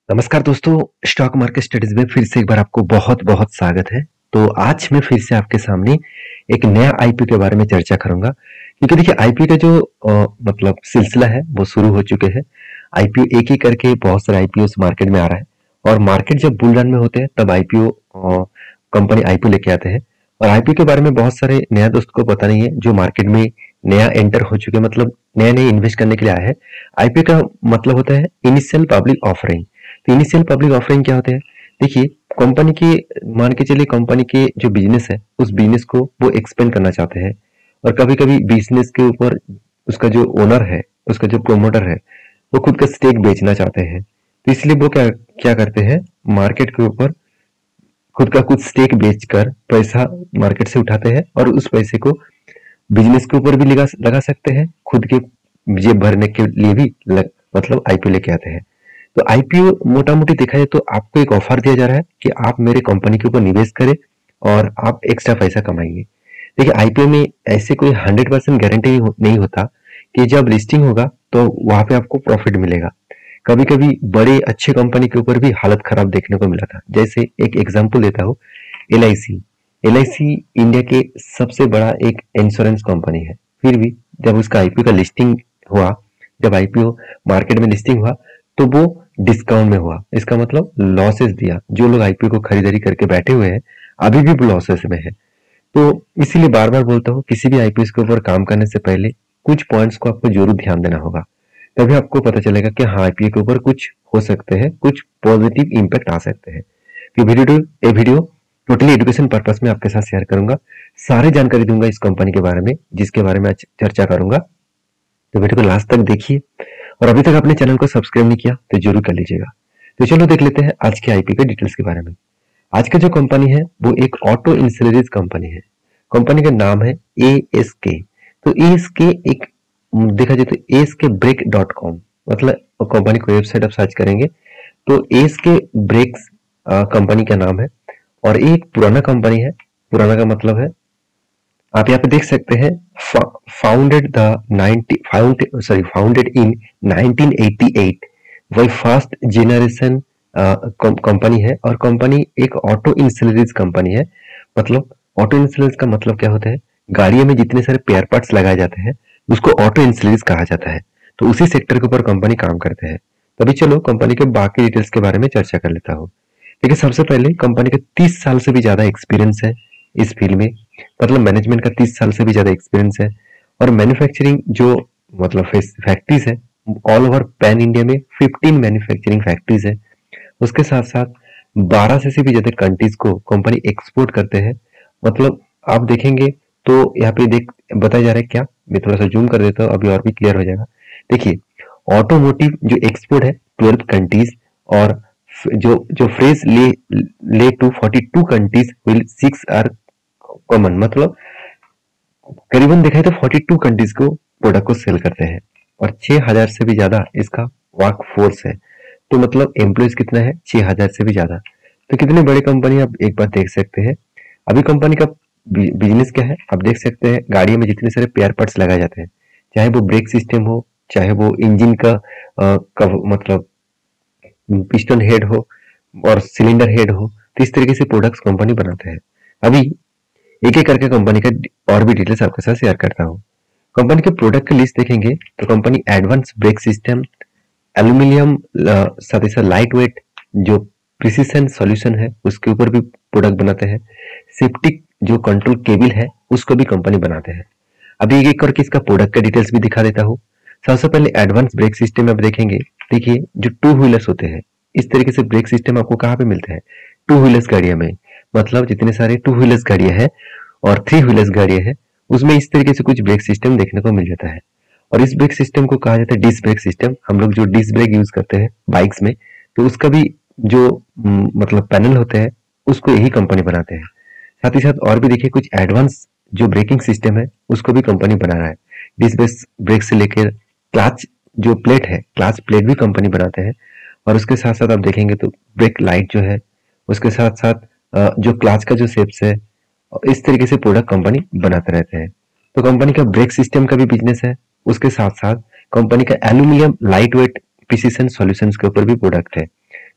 नमस्कार दोस्तों, stock market studies में फिर से एक बार आपको बहुत बहुत स्वागत है। तो आज मैं फिर से आपके सामने एक नया आईपीओ के बारे में चर्चा करूंगा, क्योंकि देखिए आईपीओ का जो मतलब सिलसिला है वो शुरू हो चुके हैं। आईपीओ एक ही करके बहुत सारे आईपीओ मार्केट में आ रहा है, और मार्केट जब बुल रन में होते हैं तब आईपीओ कंपनी आईपीओ लेके आते हैं। और आईपीओ के बारे में बहुत सारे नया दोस्त को पता नहीं है जो मार्केट में नया एंटर हो चुके, मतलब नया नया इन्वेस्ट करने के लिए आया है। आईपीओ का मतलब होता है इनिशियल पब्लिक ऑफरिंग। तो इनिशियल पब्लिक ऑफरिंग क्या होते हैं? देखिए, कंपनी के मान के चलिए कंपनी के जो बिजनेस है उस बिजनेस को वो एक्सपेंड करना चाहते हैं, और कभी कभी बिजनेस के ऊपर उसका जो ओनर है, उसका जो प्रोमोटर है, वो खुद का स्टेक बेचना चाहते हैं। तो इसलिए वो क्या क्या करते हैं, मार्केट के ऊपर खुद का कुछ स्टेक बेचकर पैसा मार्केट से उठाते हैं, और उस पैसे को बिजनेस के ऊपर भी लगा सकते हैं, खुद के जेब भरने के लिए भी मतलब आईपीओ लेके आते हैं। तो आईपीओ मोटा मोटी देखा जाए तो आपको एक ऑफर दिया जा रहा है कि आप मेरे कंपनी के ऊपर निवेश करें और आप एक्स्ट्रा पैसा कमाएंगे। देखिए, आईपीओ में ऐसे कोई 100% गारंटी नहीं होता कि जब लिस्टिंग होगा तो वहां पे आपको प्रॉफिट मिलेगा। कभी कभी बड़े अच्छे कंपनी के ऊपर भी हालत खराब देखने को मिला था। जैसे एक एग्जांपल देता हूँ, एलआईसी। एलआईसी इंडिया के सबसे बड़ा एक इंश्योरेंस कंपनी है, फिर भी जब उसका आईपीओ का लिस्टिंग हुआ, जब आईपीओ मार्केट में लिस्टिंग हुआ तो वो डिस्काउंट में हुआ। इसका मतलब लॉसेस दिया। जो लोग आईपीओ को खरीदारी करके बैठे हुए हैं अभी भी लॉसेस में है। तो इसीलिए बार बार बोलता हूँ, किसी भी आईपीओ के ऊपर काम करने से पहले कुछ पॉइंट्स को आपको जरूर ध्यान देना होगा, तभी आपको पता चलेगा कि हाँ, आईपीओ के ऊपर कुछ हो सकते हैं, कुछ पॉजिटिव इंपैक्ट आ सकते हैं। तो वीडियो टोटली एजुकेशन पर्पस में आपके साथ शेयर करूंगा। सारी जानकारी दूंगा इस कंपनी के बारे में, जिसके बारे में आज चर्चा करूंगा। तो वीडियो को लास्ट तक देखिए, और अभी तक आपने चैनल को सब्सक्राइब नहीं किया तो जरूर कर लीजिएगा। तो चलो देख लेते हैं आज के आईपीओ के डिटेल्स के बारे में। आज का जो कंपनी है वो एक ऑटो इंश्योरेंस कंपनी है। कंपनी का नाम है एएसके। तो एएसके एक देखा जाए तो एएसके ब्रेक .com, मतलब कंपनी को वेबसाइट आप सर्च करेंगे तो एएसके ब्रेक्स कंपनी का नाम है। और एक पुराना कंपनी है। पुराना का मतलब है, आप यहाँ पे देख सकते हैं, फाउंडेड इन 1988। वही फर्स्ट जेनरेशन कंपनी है, और कंपनी एक ऑटो इंश्योरेंस कंपनी है। मतलब ऑटो इंश्योरेंस का मतलब क्या होता है, गाड़ियों में जितने सारे पेयर पार्ट्स लगाए जाते हैं उसको ऑटो इंश्योरेंस कहा जाता है। तो उसी सेक्टर के ऊपर कंपनी काम करते हैं। तभी चलो कंपनी के बाकी डिटेल्स के बारे में चर्चा कर लेता हूँ। देखिए, सबसे पहले कंपनी का 30 साल से भी ज्यादा एक्सपीरियंस है इस फील्ड में। मतलब मैनेजमेंट का 30 साल से भी ज्यादा एक्सपीरियंस है। और मैन्युफैक्चरिंग जो मतलब फैक्ट्रीज है ऑल ओवर पैन इंडिया में 15 मैन्युफैक्चरिंग फैक्ट्रीज है। उसके साथ साथ 12 से भी ज्यादा कंट्रीज को कंपनी एक्सपोर्ट करते हैं। मतलब आप देखेंगे तो यहाँ पे देख बताया जा रहा है, क्या मैं थोड़ा सा जूम कर देता हूँ, अभी और भी क्लियर हो जाएगा। देखिए, ऑटोमोटिव जो एक्सपोर्ट है 12 कंट्रीज, और जो जो फ्रेज ले to 42 countries will 6 are common. मतलब करीबन देखा तो 42 कंट्रीज को प्रोडक्ट को सेल करते हैं, और 6000 से भी ज्यादा इसका वर्क फोर्स है। तो मतलब एम्प्लॉयज कितना है, 6000 से भी ज्यादा। तो कितनी बड़ी कंपनी आप एक बार देख सकते हैं। अभी कंपनी का बिजनेस क्या है आप देख सकते हैं। गाड़ियों में जितने सारे पेयर पार्ट्स लगाए जाते हैं, चाहे वो ब्रेक सिस्टम हो, चाहे वो इंजन का मतलब पिस्टन हेड हो और सिलेंडर हेड हो, तो इस तरीके से प्रोडक्ट्स कंपनी बनाते हैं। अभी एक एक करके कंपनी का और भी डिटेल्स आपके साथ शेयर करता हूँ। कंपनी के प्रोडक्ट की लिस्ट देखेंगे तो company advance brake system, aluminium साथ ही साथ लाइट वेट जो प्रिसिशन सॉल्यूशन है उसके ऊपर भी प्रोडक्ट बनाते हैं। सेफ्टी जो कंट्रोल केबल है उसको भी कंपनी बनाते हैं। अभी एक एक करके इसका प्रोडक्ट का डिटेल्स भी दिखा देता हूँ। सबसे पहले एडवांस ब्रेक सिस्टम आप देखेंगे। देखिए, जो टू व्हीलर्स होते हैं, इस तरीके से ब्रेक सिस्टम आपको कहाँ पे मिलते हैं, टू व्हीलर्स गाड़ियों में। मतलब जितने सारे टू व्हीलर्स गाड़ियां हैं और थ्री व्हीलर्स गाड़ियां हैं, उसमें इस तरीके से कुछ ब्रेक सिस्टम देखने को मिल जाता है। और इस ब्रेक सिस्टम को कहा जाता है डिस्क ब्रेक सिस्टम। हम लोग जो डिस्क ब्रेक यूज करते हैं बाइक्स में, तो उसका भी जो मतलब पैनल होते हैं उसको यही कंपनी बनाते हैं। साथ ही साथ और भी देखिए, कुछ एडवांस जो ब्रेकिंग सिस्टम है उसको भी कंपनी बना रहा है। डिस्क ब्रेक से लेकर क्लच जो प्लेट है, क्लच प्लेट भी कंपनी बनाते हैं। और उसके साथ साथ आप देखेंगे तो ब्रेक लाइट जो है, उसके साथ साथ जो क्लच का जो शेप्स है, इस तरीके से प्रोडक्ट कंपनी बनाते रहते हैं। तो कंपनी का ब्रेक सिस्टम का भी बिजनेस है। उसके साथ साथ कंपनी का aluminium light weight precision solutions के ऊपर भी प्रोडक्ट है,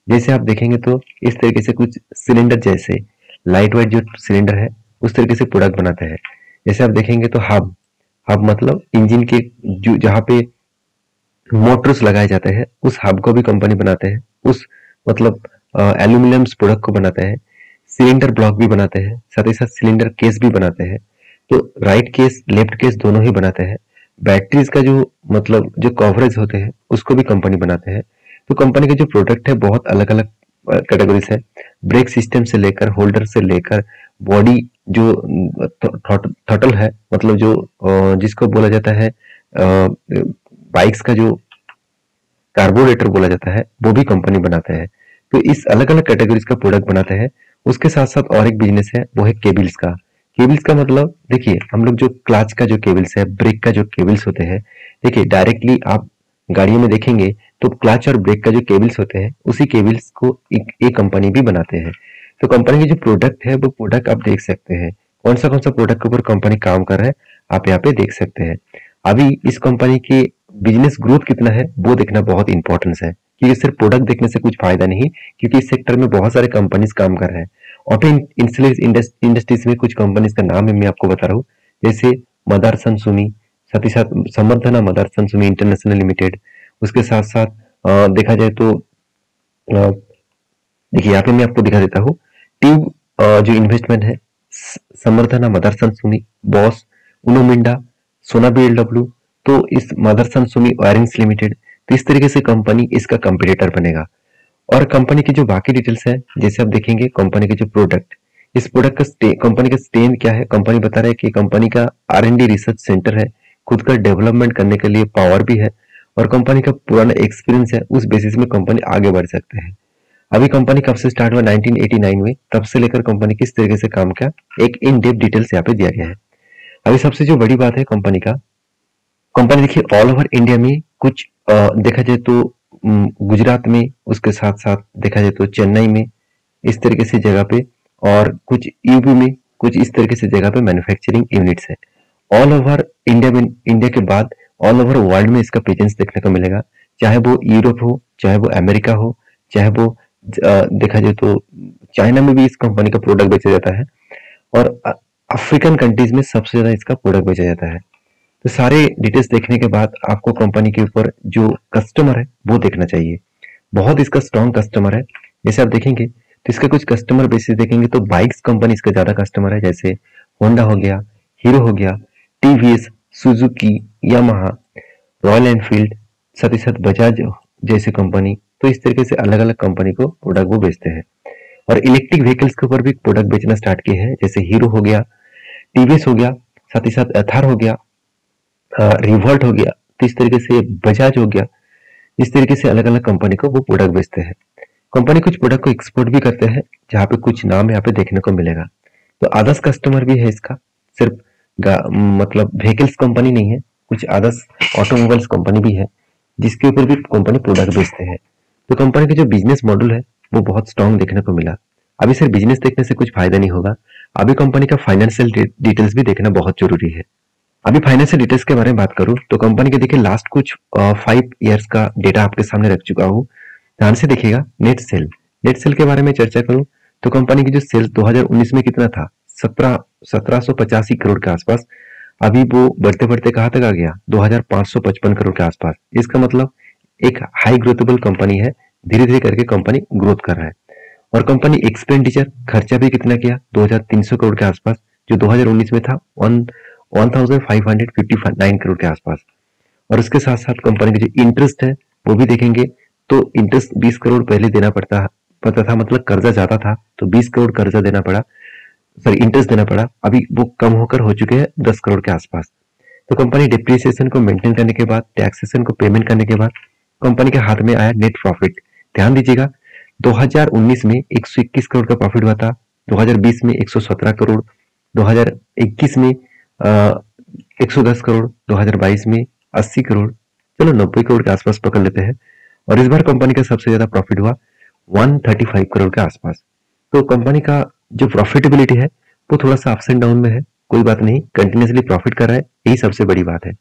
जैसे आप देखेंगे तो इस तरीके से कुछ सिलेंडर जैसे लाइट वेट जो सिलेंडर है उस तरीके से प्रोडक्ट बनाते हैं। जैसे आप देखेंगे तो हब हब मतलब इंजन के जो जहाँ पे मोटर्स लगाए जाते हैं उस हब को भी कंपनी बनाते हैं। उस मतलब एल्यूमिनियम प्रोडक्ट को बनाते हैं। सिलेंडर ब्लॉक भी बनाते हैं, साथ ही साथ सिलेंडर केस भी बनाते हैं। तो राइट केस लेफ्ट केस दोनों ही बनाते हैं। बैटरीज का जो मतलब जो कवरेज होते हैं उसको भी कंपनी बनाते हैं। तो कंपनी के जो प्रोडक्ट है बहुत अलग अलग कैटेगरीज है। ब्रेक सिस्टम से लेकर होल्डर से लेकर बॉडी जो थ्रॉटल है मतलब जो जिसको बोला जाता है बाइक्स का जो कार्बोरेटर बोला जाता है वो भी कंपनी बनाते हैं। तो इस अलग अलग कैटेगरीज का प्रोडक्ट बनाते हैं। उसके साथ साथ और एक बिजनेस है वो है केबल्स का। केबल्स का मतलब देखिए हम लोग जो क्लच का जो केबल्स है ब्रेक का जो केबल्स होते हैं, देखिए डायरेक्टली आप गाड़ियों में देखेंगे तो क्लच और ब्रेक का जो केबल्स होते हैं उसी केबल्स को एक कंपनी भी बनाते हैं। तो कंपनी के जो प्रोडक्ट है वो प्रोडक्ट आप देख सकते हैं कौन सा प्रोडक्ट के ऊपर कंपनी काम कर रहा है आप यहाँ पे देख सकते हैं। अभी इस कंपनी के बिजनेस ग्रोथ कितना है वो देखना बहुत इंपॉर्टेंस है, क्योंकि सिर्फ प्रोडक्ट देखने से कुछ फायदा नहीं, क्योंकि इस सेक्टर में बहुत सारे कंपनीज काम कर रहे हैं। ऑटो इंडस्ट्रीज में कुछ कंपनीज का नाम है मैं आपको बता रहा हूँ, जैसे मदरसन सुमी, साथ ही साथ समर्थना मदरसन सुमी इंटरनेशनल लिमिटेड। उसके साथ साथ देखा जाए तो देखिए यहाँ पे मैं आपको दिखा देता हूँ ट्यूब जो इन्वेस्टमेंट है समर्थना मदरसन सुमी, बॉस, उनो मिंडा, सोना बीएलडब्ल्यू। तो इस मदरसन सुमी वायरिंग्स लिमिटेड, तो इस तरीके से कंपनी इसका कंपटीटर बनेगा। और कंपनी की जो बाकी डिटेल्स है जैसे आप देखेंगे कंपनी के जो प्रोडक्ट, इस प्रोडक्ट का कंपनी का स्ट्रेंथ क्या है, कंपनी बता रहा है कि कंपनी का R&D रिसर्च सेंटर है, खुद का डेवलपमेंट करने के लिए पावर भी है और कंपनी का पुराना एक्सपीरियंस है, उस बेसिस में कंपनी आगे बढ़ सकते हैं। अभी कंपनी कब से स्टार्ट हुआ 1989 में, तब से लेकर कंपनी किस तरीके से काम किया एक इन डेप्थ डिटेल्स यहाँ पे दिया गया है। अभी सबसे जो बड़ी बात है कंपनी का, कंपनी देखिए ऑल ओवर इंडिया में कुछ देखा जाए तो गुजरात में, उसके साथ साथ देखा जाए तो चेन्नई में, इस तरीके से जगह पे, और कुछ यूपी में, कुछ इस तरीके से जगह पे मैन्युफैक्चरिंग यूनिट्स है। ऑल ओवर इंडिया में, इंडिया के बाद ऑल ओवर वर्ल्ड में इसका प्रेजेंस देखने को मिलेगा, चाहे वो यूरोप हो, चाहे वो अमेरिका हो, चाहे वो देखा जाए तो चाइना में भी इस कंपनी का प्रोडक्ट बेचा जाता है और अफ्रीकन कंट्रीज में सबसे ज्यादा इसका प्रोडक्ट बेचा जाता है। तो सारे डिटेल्स देखने के बाद आपको कंपनी के ऊपर जो कस्टमर है वो देखना चाहिए, बहुत इसका स्ट्रॉन्ग कस्टमर है। जैसे आप देखेंगे तो इसका कुछ कस्टमर बेसिस देखेंगे तो बाइक्स कंपनी इसका ज्यादा कस्टमर है, जैसे होंडा हो गया, हीरो हो गया, TVS, Suzuki, Yamaha, royal Enfield, साथ ही साथ बजाज जैसे कंपनी। तो इस तरीके से अलग अलग कंपनी को प्रोडक्ट वो बेचते हैं। और इलेक्ट्रिक व्हीकल्स के ऊपर भी प्रोडक्ट बेचना स्टार्ट किए हैं, जैसे हीरो हो गया, टीवीएस हो गया, साथ ही साथ एथार हो गया, रिवॉल्ट हो गया, तो इस तरीके से बजाज हो गया। इस तरीके से अलग अलग कंपनी को वो प्रोडक्ट बेचते हैं। कंपनी कुछ प्रोडक्ट को एक्सपोर्ट भी करते हैं, जहाँ पे कुछ नाम यहाँ पे देखने को मिलेगा। तो अदर्स कस्टमर भी है इसका, सिर्फ मतलब व्हीकल्स कंपनी नहीं है, कुछ अदर्स ऑटोमोबाइल्स कंपनी भी है जिसके ऊपर भी कंपनी प्रोडक्ट बेचते हैं। तो कंपनी का जो बिजनेस मॉडल है वो बहुत स्ट्रॉन्ग देखने को मिला। अभी सिर्फ बिजनेस देखने से कुछ फायदा नहीं होगा, अभी कंपनी का फाइनेंशियल डिटेल्स भी देखना बहुत जरूरी है। अभी फाइनेंशियल डिटेल्स के बारे में बात करूं तो कंपनी के देखिए लास्ट कुछ 5 इयर्स का डेटा आपके सामने रख चुका हूं, ध्यान से देखिएगा। नेट सेल के बारे में चर्चा करूं तो कंपनी की जो सेल्स 2019 में कितना था, 1785 करोड़ के आसपास। अभी वो बढ़ते बढ़ते कहां तक आ गया, 2555 करोड़ के आसपास। इसका मतलब एक हाई ग्रोथेबल कंपनी है, धीरे धीरे करके कंपनी ग्रोथ कर रहा है। और कंपनी एक्सपेंडिचर खर्चा भी कितना किया, 2300 करोड़ के आसपास, जो 2019 में था 1559 करोड़ के आसपास। और उसके साथ साथ कंपनी का जो इंटरेस्ट है वो भी देखेंगे तो इंटरेस्ट 20 करोड़ पहले देना पड़ता था, मतलब कर्जा ज्यादा था तो 20 करोड़ कर्जा देना पड़ा, सॉरी इंटरेस्ट देना पड़ा। अभी वो कम होकर हो चुके हैं 10 करोड़ के आसपास। तो कंपनी डिप्रिसिएशन को मेंटेन करने के बाद, टैक्सेशन को पेमेंट करने के बाद कंपनी के हाथ में आया नेट प्रॉफिट। ध्यान दीजिएगा 2019 में 121 करोड़ का प्रॉफिट हुआ था, 2020 में 117 करोड़, 2021 में 110 करोड़, 2022 में 80 करोड़, चलो 90 करोड़ के आसपास पकड़ लेते हैं। और इस बार कंपनी का सबसे ज्यादा प्रॉफिट हुआ 135 करोड़ के आसपास। तो कंपनी का जो प्रॉफिटेबिलिटी है वो थोड़ा सा अप्स एंड डाउन में है, कोई बात नहीं, कंटिन्यूसली प्रॉफिट कर रहा है, यही सबसे बड़ी बात है।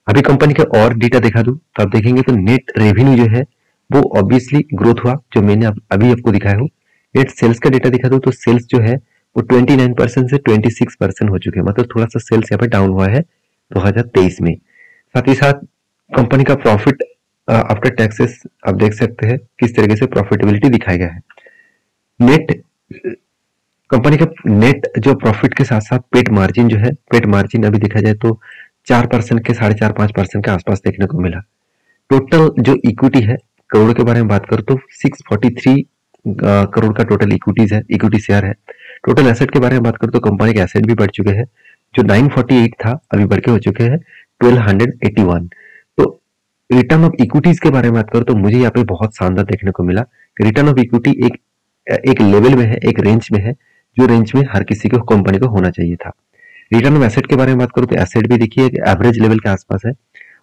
अभी कंपनी का और डेटा दिखा दूं तो आप देखेंगे तो नेट रेवेन्यू जो है वो ऑब्वियसली ग्रोथ हुआ, जो मैंने अभी आपको दिखाया हूँ। नेट सेल्स का डेटा दिखा दो तो सेल्स जो है वो 29% से 26% हो चुके हैं, मतलब थोड़ा सा सेल्स यहाँ पे डाउन हुआ है 2023 में। साथ ही साथ कंपनी का प्रॉफिट आफ्टर टैक्सेस आप देख सकते हैं किस तरीके से प्रॉफिटेबिलिटी दिखाया गया है। नेट कंपनी का नेट जो प्रॉफिट के साथ साथ पेट मार्जिन जो है, पेट मार्जिन अभी देखा जाए तो 4% के 4.5-5% के आसपास देखने को मिला। टोटल जो इक्विटी है, करोड़ के बारे में बात करो तो 643 करोड़ का टोटल इक्विटीज है, इक्विटी शेयर है। टोटल एसेट के बारे में बात करो तो कंपनी के एसेट भी बढ़ चुके हैं, जो 948 था अभी बढ़ के हो चुके हैं 1281। तो रिटर्न ऑफ इक्विटीज के बारे में बात करो तो मुझे यहाँ पे बहुत शानदार देखने को मिला। रिटर्न ऑफ इक्विटी एक लेवल में है, एक रेंज में है, जो रेंज में हर किसी को कंपनी को होना चाहिए था। रिटर्न ऑफ एसेट के बारे में बात करो तो एसेट भी देखिए एवरेज लेवल के आसपास है,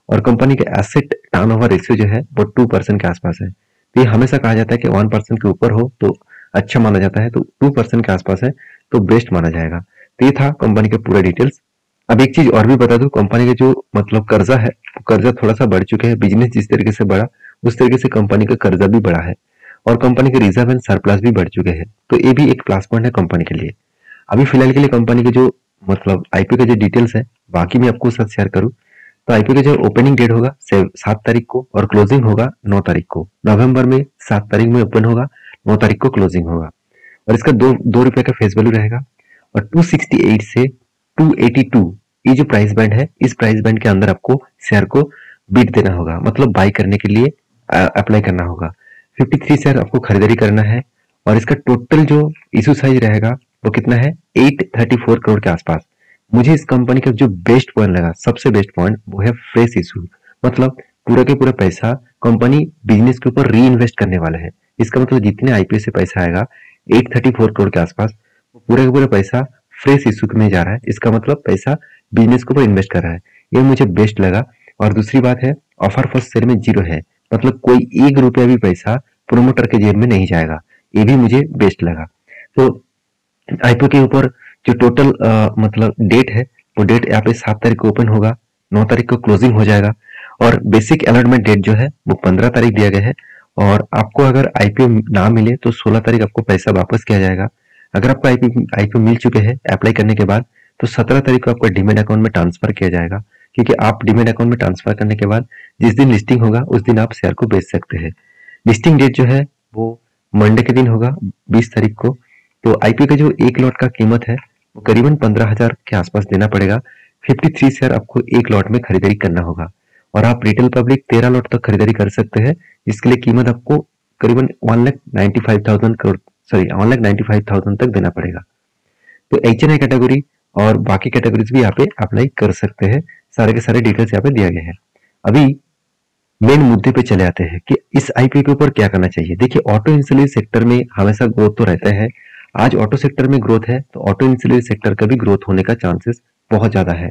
और कंपनी के एसेट टर्नओवर रेशियो जो है वो 2% के आसपास है। तो ये हमेशा कहा जाता है कि 1% के ऊपर हो तो अच्छा माना जाता है, तो 2% के आसपास है तो बेस्ट माना जाएगा। तो ये था कंपनी के पूरा डिटेल्स। अब एक चीज और भी बता दूं, कंपनी का जो मतलब कर्जा है, कर्जा थोड़ा सा बढ़ चुके हैं। बिजनेस जिस तरीके से बढ़ा उस तरीके से कंपनी का कर्जा भी बढ़ा है, और कंपनी के रिजर्व एंड सरप्लस भी बढ़ चुके हैं। तो ये भी एक प्लस पॉइंट है कंपनी के लिए। अभी फिलहाल के लिए कंपनी के जो मतलब आईपीओ के जो डिटेल्स है बाकी मैं आपको साथ शेयर करूं तो आईपीओ का जो ओपनिंग डेट होगा 7 तारीख को, और क्लोजिंग होगा 9 तारीख को। नवंबर में 7 तारीख में ओपन होगा, 9 तारीख को क्लोजिंग होगा, और इसका दो रुपए का फेस वैल्यू रहेगा। और 268 से 282 ये जो प्राइस बैंड है, इस प्राइस बैंड के अंदर आपको शेयर को बिड देना होगा, मतलब बाई करने के लिए अप्लाई करना होगा। 53 शेयर आपको खरीदारी करना है, और इसका टोटल जो इशू साइज रहेगा वो कितना है 834 करोड़ के आसपास। मुझे इस कंपनी का जो बेस्ट पॉइंट लगा, सबसे बेस्ट पॉइंट, वो है फ्रेश इशू। मतलब पूरा के पूरा पैसा कंपनी बिजनेस के ऊपर री इन्वेस्ट करने वाला है। इसका मतलब जितने आईपीओ से पैसा आएगा 834 करोड़ के आसपास, वो पूरा का पूरा पैसा फ्रेश इशू में जा रहा है। इसका मतलब पैसा बिजनेस के ऊपर इन्वेस्ट कर रहा है, ये मुझे बेस्ट लगा। और दूसरी बात है, ऑफर फॉर सेल में 0 है, मतलब कोई 1 रुपया भी पैसा प्रोमोटर के जेब में नहीं जाएगा, ये भी मुझे बेस्ट लगा। तो आईपीओ के ऊपर जो टोटल मतलब डेट है, वो डेट यहाँ पे 7 तारीख को ओपन होगा, 9 तारीख को क्लोजिंग हो जाएगा, और बेसिक अलॉटमेंट डेट जो है वो 15 तारीख दिया गया है। और आपको अगर आईपीओ ना मिले तो 16 तारीख आपको पैसा वापस किया जाएगा। अगर आपको आईपीओ मिल चुके हैं अप्लाई करने के बाद, तो 17 तारीख को आपका डीमेट अकाउंट में ट्रांसफर किया जाएगा, क्योंकि आप डीमेट अकाउंट में ट्रांसफर करने के बाद जिस दिन लिस्टिंग होगा उस दिन आप शेयर को बेच सकते हैं। लिस्टिंग डेट जो है वो मंडे के दिन होगा 20 तारीख को। तो आईपीओ का जो एक लॉट का कीमत है वो करीबन 15,000 के आसपास देना पड़ेगा। 53 शेयर आपको एक लॉट में खरीदारी करना होगा, और आप रिटेल पब्लिक 13 लॉट तक खरीदारी कर सकते हैं। इसके लिए कीमत आपको करीबन 1,95,000 तक देना पड़ेगा। तो HNI कैटेगरी और बाकी कैटेगरीज भी यहाँ पे अप्लाई कर सकते हैं। सारे के सारे डिटेल्स यहाँ पे दिया गया है। अभी मेन मुद्दे पे चले आते हैं कि इस आईपीओ के ऊपर क्या करना चाहिए। देखिए, ऑटो इंश्योरेंस सेक्टर में हमेशा ग्रोथ तो रहता है। आज ऑटो सेक्टर में ग्रोथ है तो ऑटो इंश्योरेंस सेक्टर का भी ग्रोथ होने का चांसेस बहुत ज्यादा है।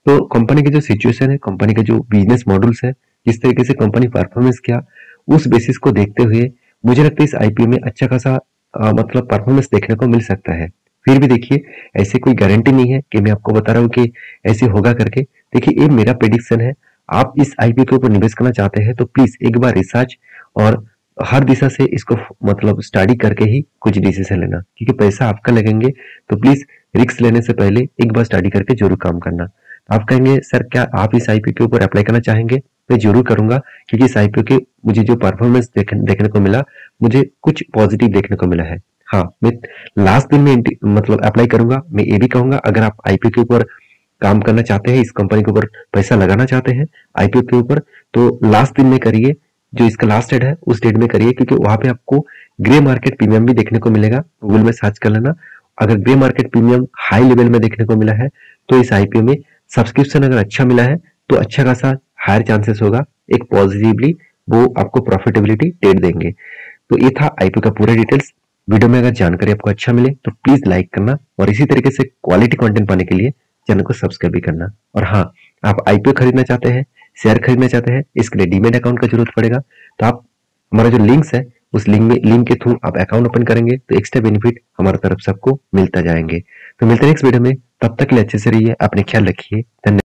तो कंपनी की जो सिचुएशन है, कंपनी के जो बिजनेस मॉडल्स है, जिस तरीके से कंपनी परफॉर्मेंस किया, उस बेसिस को देखते हुए मुझे लगता है इस आईपीओ में अच्छा खासा मतलब परफॉर्मेंस देखने को मिल सकता है। फिर भी देखिए, ऐसी कोई गारंटी नहीं है कि मैं आपको बता रहा हूँ कि ऐसे होगा करके। देखिए, ये मेरा प्रेडिक्शन है। आप इस आईपीओ के ऊपर निवेश करना चाहते हैं तो प्लीज एक बार रिसर्च और हर दिशा से इसको मतलब स्टडी करके ही कुछ डिसीजन लेना, क्योंकि पैसा आपका लगेंगे। तो प्लीज रिस्क लेने से पहले एक बार स्टडी करके जरूर काम करना। आप कहेंगे सर क्या आप इस आईपीओ के ऊपर अप्लाई करना चाहेंगे? मैं जरूर करूंगा, क्योंकि इस आईपीओ के मुझे जो परफॉर्मेंस देखने को मिला, मुझे कुछ पॉजिटिव देखने को मिला है। हाँ, मैं लास्ट दिन में मतलब अप्लाई करूंगा। मैं ये भी कहूंगा, अगर आप आईपीओ के ऊपर काम करना चाहते हैं, इस कंपनी के ऊपर पैसा लगाना चाहते हैं आईपीओ के ऊपर, तो लास्ट दिन में करिए। जो इसका लास्ट डेट है उस डेट में करिए, क्योंकि वहां पे आपको ग्रे मार्केट प्रीमियम भी देखने को मिलेगा। गूगल में सर्च कर लेना, अगर grey market premium high level में देखने को मिला है तो इस आईपीओ में सब्सक्रिप्शन अगर अच्छा मिला है तो अच्छा खासा हायर चांसेस होगा, एक पॉजिटिवली वो आपको प्रॉफिटेबिलिटी डेट देंगे। तो ये था आईपीओ का पूरा डिटेल्स। वीडियो में अगर जानकारी आपको अच्छा मिले तो प्लीज लाइक करना, और इसी तरीके से क्वालिटी कंटेंट पाने के लिए चैनल को सब्सक्राइब भी करना। और हाँ, आप आईपीओ खरीदना चाहते हैं, शेयर खरीदना चाहते हैं, इसके लिए डीमेट अकाउंट का जरूरत पड़ेगा। तो आप हमारा जो लिंक्स है उस लिंक के थ्रू आप अकाउंट ओपन करेंगे तो एक्स्ट्रा बेनिफिट हमारी तरफ से आपको मिलता जाएंगे। तो मिलते हैं नेक्स्ट वीडियो में, तब तक के लिए अच्छे से रहिए, अपने ख्याल रखिए। धन्यवाद।